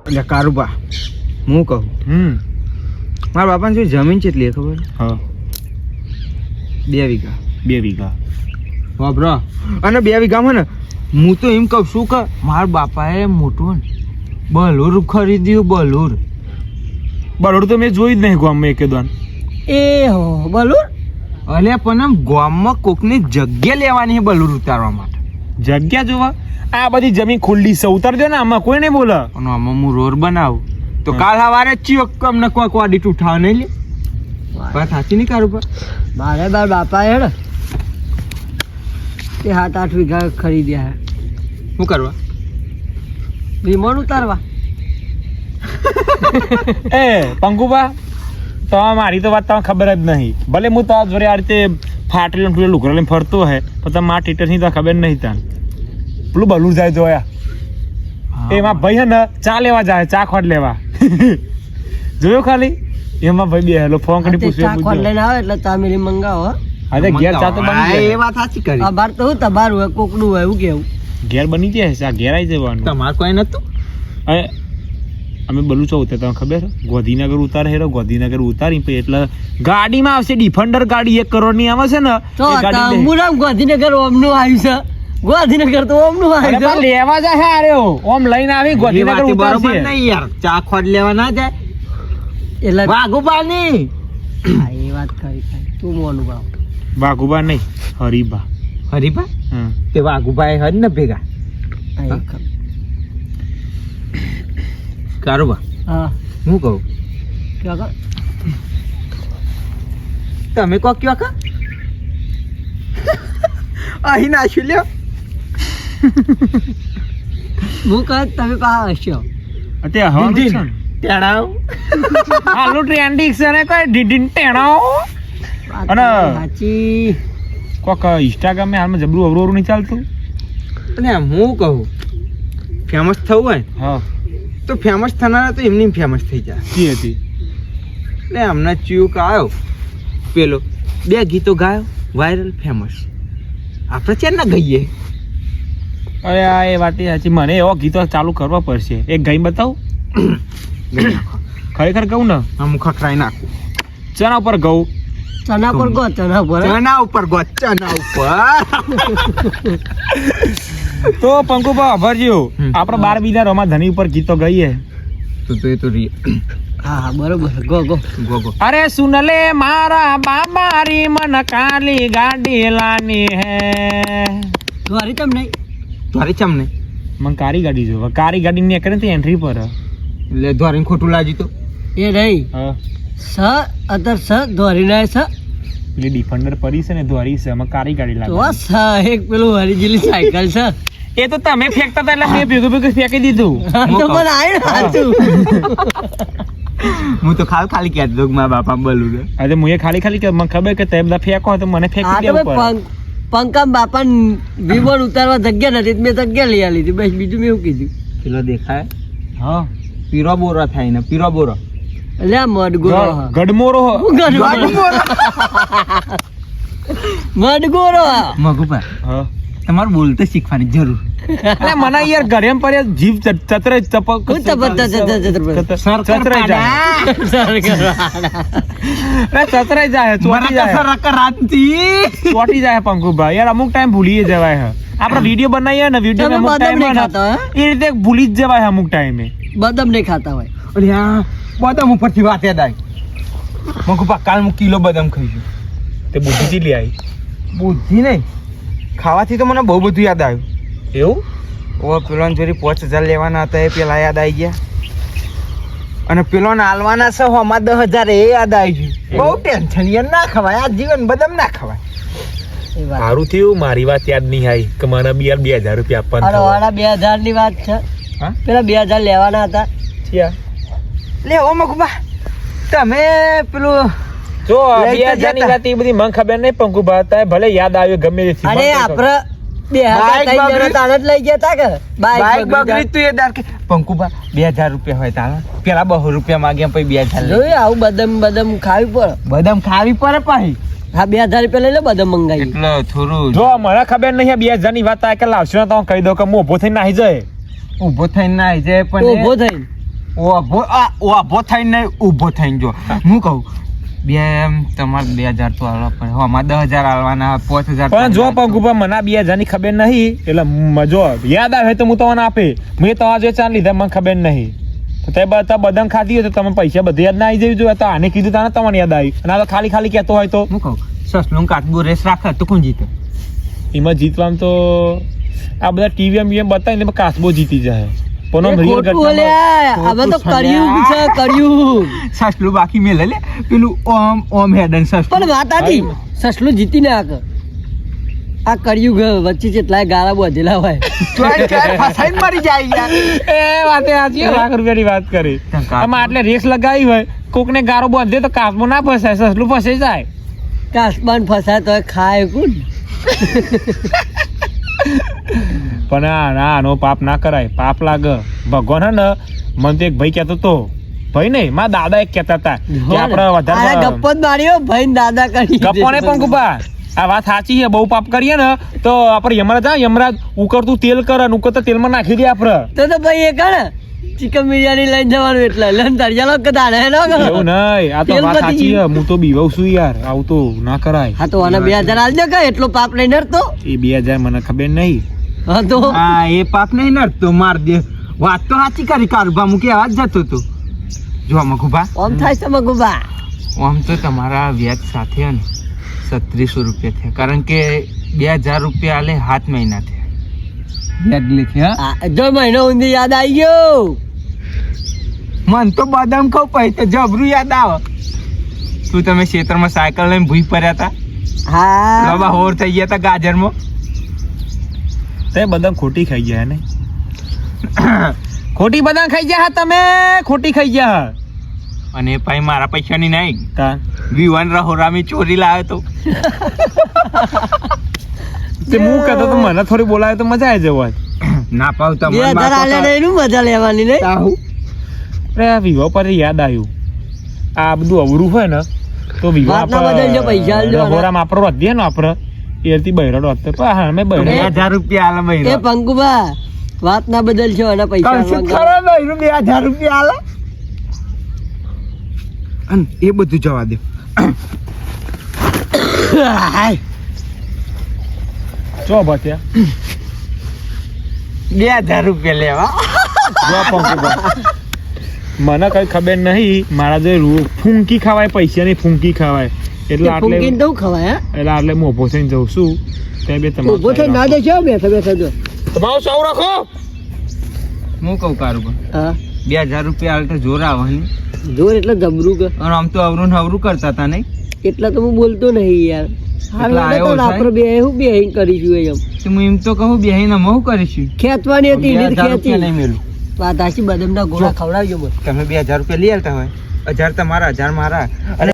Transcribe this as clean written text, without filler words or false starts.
એટલે કારુબા હું કહું મારા બાપાને શું જમીન કેટલી ખબર? હા 2 વીઘા. 2 વીઘા. હા બ્રો. અને 2 વીઘામાં ને હું તો એમ કહું છું કે મારા બાપાએ મોટું બલૂર ખરીદ્યું. બરોડ તો મેં જોઈ જ નહીં ગામમાં એકે દોન. એ હો બલૂર. અલે પણ આમ ગામમાં કોકની જગ્યા લેવાની છે બલૂર ઉતારવા માટે. જગ્યા જોવા આ બધી જમીન ખુલ્લી છે, ઉતારજો ને, આમાં કોઈ નહીં બોલે. અને આમાં હું રોડ બનાવું તો કાલ સવારે ચિયો અમને કોઈક વાડીટ ઉઠાવ નહીં લે. વાત સાચી નહીં કારુબા? મારે બાપા હેડ તે 7-8 વીઘા ખરીદ્યા હે. શું કરવા? વિમાન ઉતારવા. એ પંકુબા તો મારી તો વાત તમને ખબર જ નહીં. ભલે હું તો જોડે આ રીતે ફાટેલું લુકડો લઈને ફરતો હે પણ તમે મારા ટીચરની તો ખબર નહીં તાન. પેલું બલુર જાય જોયા એમાં ભાઈ હે ને ચા લેવા જાય, ચા ખોટ લેવા જોયો ખાલી એમાં ભાઈ બેહેલો ફોન કરી પૂછ્યો લઈને આવે એટલે ચા મેલી મંગાવો. અરે ઘેર ચા તો બની જાય. એ વાત સાચી કરી. બાર તો હું તમારું હોય કોકડું હોય એવું કેવું ઘેર બની જાય ચા, ઘેર આવી જવાનું. તમારે કોઈ નતું? અરે અમે બલુચો ઉતરે તમને ખબર છે? ગોધીનગર ઉતારે હેરો, ગોધીનગર ઉતારી પછી એટલે ગાડીમાં આવશે ડિફેન્ડર ગાડી 1 કરોડ ની આવે છે ને તો મુરામ ગોધીનગર ઓમનું આવ્યું છે. ગોધીનગર તો ઓમનું આવ્યું છે. લેવા જાય અરે ઓમ લઈને આવી ગોધીનગર બરોબર ઉતારશે નહીં યાર. ચા ખોટ લેવા ના જાય એટલે વાઘુબાની. એ વાત કરી તું મોનું બાપ. વાઘુબા નહીં હરીબા. હરીબા? હા તે વાઘુભાઈ હરી ને ભેગા. કારુબા હા હું કહું ક્યાં તમે કો કયો કા અહીં નાખ્યું લ્યો. હું કહે તમે કહા હશો અત્યારે હવા ઢીંઢીન. તેડાવ. હાલો ટ્રેન્ડિંગ છે ને કઈ ડીડીન ટેણાઓ. અને સાચી કોક ઇન્સ્ટાગ્રામ માં હાલમાં જબરું અવરું નહીં ચાલતું. અને હું કહું ફેમસ થવું હોય હા તો ફેમસ થનારા તો એમની ફેમસ થઈ જાય. કી હતી એટલે હમણાં ચ્યુક આવ્યો પેલો 2 ગીતો ગાયો વાયરલ ફેમસ. આપણે ચેન ના ગઈએ. અરે આ એ વાત સાચી. મને એવો ગીતો ચાલુ કરવા પડશે. એક ગાઈ બતાવું ખરેખર કહું ને હું ખખરાઈ નાખું. ચના ઉપર ઘઉં ચના પર ગો ચના પર ચના ઉપર ગો ચના ઉપર. તો પંકુભા અભરજીઓ આપણે 12 બીજા રમા ધની ઉપર ગીતો ગઈએ તો એ તો હા બરોબર ગો ગો ગો ગો. અરે સુનલે મારા બાબારી મન કાલી ગાડી લાની હે. દ્વારી તમ નહીં દ્વારે ચમ ને મન કારી ગાડી જોવા. કારી ગાડી ની એકને તે એન્ટ્રી પર એટલે દ્વારે ખોટું લાજી તો એ રહી હા સ અતર સ ધોરી ના સ એટલે ડિફેન્ડર પડી છે ને દ્વારી છે એમાં કારી ગાડી તો લાગે. સ એક પેલું હરીજેલી સાયકલ છે. એ તો તમે ફેંકતા હતા એટલે મેં ભેગું ફેંકી દીધું. તો મને આવ્યું સાચું. હું તો ખાલી કહેતો હતો કે મારા બાપા બોલું છે. અરે હું એ ખાલી કે મને ખબર કે તમે બધા ફેંકો તો મને આ ફેંકી તો દેવું ભાઈ પડે. પંકમ બાપા વિમોન ઉતારવા જગ્યા નથી મેં જગ્યા લઈ આલી હતી. બસ બીજું મેં એવું કીધું પેલો દેખાય હા પીરો બોરો થાય ને પીરો બોરો. એટલે મડગોરો ગડમોરો મડગોરો મગુપા હા તમારે બોલતે શીખવાની જરૂર. અરે મને યાર ઘરે એમ પડે જીભ ચતરે ચપક હું ચતરાઈ જાય ચોટી જાય પંકુભાઈ. યાર અમુક ટાઈમ ભૂલી જવાય હે. આપણે વિડીયો બનાવીએ ને વિડીયો અમુક ટાઈમ એ રીતે ભૂલી જ જવાય અમુક ટાઈમે. બદામ નહીં ખાતા હોય. અરે હા બદામ ઉપરથી વાત યાદ આવી. મગુપા કાલ હું કિલો બદામ ખાઈશું. તે બુદ્ધિ થી લઈ આવી. બુદ્ધિ નહીં ખાવાથી તો મને બહુ બધું યાદ આવ્યું. એવું ઓ પેલો જોરી 5000 લેવાના હતા એ પેલા યાદ આવી ગયા. અને પેલો આલવાના છે હોમાં 10000 એ યાદ આવી ગયું. બહુ ટેન્શન યાર. ના ખવાય આ જીવન બદામ ના ખવાય. સારું થયું મારી વાત યાદ નહીં આવી કે મને બી યાર 2000 રૂપિયા આપવાના. અરે વાળા 2000 ની વાત છે. હા પેલા 2000 લેવાના હતા. લે ઓ મગુબા તમે પેલું જો 2000 ની વાત એ બધી મને ખબર નહીં પંકુભા. તાય ભલે યાદ આવ્યું ગમે તે અરે આપણે 2000 તારે જ લઈ ગયા તા કે બાઈક બગડી તું એ દાર કે પંકુબા 2000 રૂપિયા હોય તારા પેલા 200 રૂપિયા માંગ્યા પછી 2000 જોયું આવું બદામ ખાવી પડે. બદામ ખાવી પડે પાહી. હા 2000 રૂપિયા લઈ લો બદામ મંગાવી. એટલે થોડું જો મને ખબર નહીં 2000 ની વાત આ કે લાવશો ને તો કહી દો કે હું ઊભો થઈને નાહી જાય. ઊભો થઈને ના જાય પણ ઊભો થઈને ઊભો થઈને ઊભો થઈને જો હું કહું તમારે 2000 તો આલવા પડે આમાં 10,000 આલવાના 5,000 પણ જો પંકુભા મને 2000 ની ખબર નહીં એટલે જો યાદ આવે તો હું તમને આપે મેં તમારા જે ચાર લીધા મને ખબર નહીં તો તે બદામ ખાધી હોય તો તમે પૈસા બધે યાદ ના આવી જવી જોઈએ તો આને કીધું તાને તમને યાદ આવી અને આ તો ખાલી ખાલી કહેતો હોય તો હું કહું સસલું કાચબો રેસ રાખે તો કોણ જીતે એમાં જીતવામાં તો આ બધા ટીવી બતાવીને કાસબો જીતી જાય પણ આમ real ખોટું અલ્યા, હવે તો કર્યું છે કર્યું. સસલું બાકી મેલે લે પેલું ઓમ હેડન સસલું પણ વાત આથી સસલું જીતી ને આ કર્યું ગ વચ્ચે જેટલા ગાળા બધેલા હોય ફસાઈને મરી જાય યાર એ વાતે સાચી લાખ રૂપિયાની વાત કરી આમાં આટલે રેસ લગાવી હોય કોકને ગારો બાંધે તો કાસબો ના ફસાય સસલું ફસાઈ જાય કાસબાન ફસાય તો ખાય કોણ? પણ આનો પાપ ના કરાય પાપ લાગે ભગવાન હે ને મને તો એક ભાઈ કહેતો તો ભાઈ નહીં મારા દાદા એક કહેતા હતા કે આપણે આને વધારે ગપ્પો જ માર્યો ભાઈ દાદા કરી ગપ્પોને પણ કુપા આ વાત સાચી છે બહુ પાપ કરીએ ને તો આપણે યમરાજ ઉકળતું તેલ કરે ને ઉકળતા તેલમાં નાખી દે આપણે તો ભાઈ એ કણ ચિકન બિરયાની લઈને જવાનું એટલે લઈને તળિયાલો કદાડે હેલો એવું નહીં આ તો વાત સાચી છે હું તો બીવાઉં છું યાર આવું તો ના કરાય હા તો આને 2000 આલજો કે એટલો પાપ લઈને ડરતો એ 2000 મને ખબર નહીં હા તો હા એ પાપ નહીં નડતો માર દે વાત તો સાચી કરી કારુભા મૂકી આવાજ જતો તો જો મગુભા ઓમ થાય છે મગુબા આમ તો તમારા વ્યાજ સાથે ને 3600 રૂપિયા થયા કારણ કે 2000 રૂપિયા આલે 7 મહિના થયા વ્યાજ લેખે હા જો મહિનો ઊંધી યાદ આવી ગયો મન તો બદામ ખાવ પછી તો જબરું યાદ આવે તું તમે ખેતરમાં સાયકલ લઈને ભૂઈ પડ્યા હતા હા બાબા હોર થઈ ગયા હતા ગાજરમાં તે બદામ ખોટી ખાઈ ગયા ને ખોટી બદામ ખાઈ ગયા તમે ખોટી ખાઈ ગયા અને ભાઈ મારા પૈસાની નહીં તા વિવાન રહોરામી ચોરી લાવ્યો તો તે હું કહેતો તો મને થોડી બોલાવે તો મજા આવી જવા ના પાવ 2000 આલ્યા ને એનું મજા લેવાની નહીં અરે આ વિવાહ પર યાદ આવ્યું આ બધું અવરું હોય ને તો વિવાહ વાત ના બદલજો, પૈસા આલજો. રહોરામાં આપણો વધીએ ને આપણે એથી બહેરો વધતો પણ હા મેં બહેરો 2000 રૂપિયા આલે ભાઈ એ પંકુબા વાત ના બદલશો અને પૈસા માંગવા. ભાઈ 2000 રૂપિયા આલે અને એ બધું જવા દે ચો ભત્યા 2000 રૂપિયા લેવા જો પંકુભા મને કઈ ખબર નહીં મારા જે ફૂંકી ખવાય પૈસાની ફૂંકી ખવાય એટલે આટલે ફૂંકીને તો ખવાય હા એટલે આટલે હું ઉભો થઈને જઉં છું ત્યાં બે ઉભો થઈ ના તમારો દેશો બેઠો બેઠો જો તમારો સૌ રાખો હું કહું કારુભા હા 2000 રૂપિયા આલે તો જોર આવે ને જોર એટલે જબરું કે અને આમ તો અવરું ને અવરું કરતા હતા નહીં એટલા તો હું બોલતો નહીં યાર એટલે આવ્યો છે? આપણે બે હું બે કરીશું એમ તો હું એમ તો કહું બેહીને મહુ કરીશું ખેંચવાની હતી 2000 ઈંડી રૂપિયા ખેંચી નહીં મેલું વાત આશી બદામના ગોળા ખવડાવજો બસ તમે 2000 રૂપિયા લઈ આવતા હોય 1000 તમારા 1000 મારા અને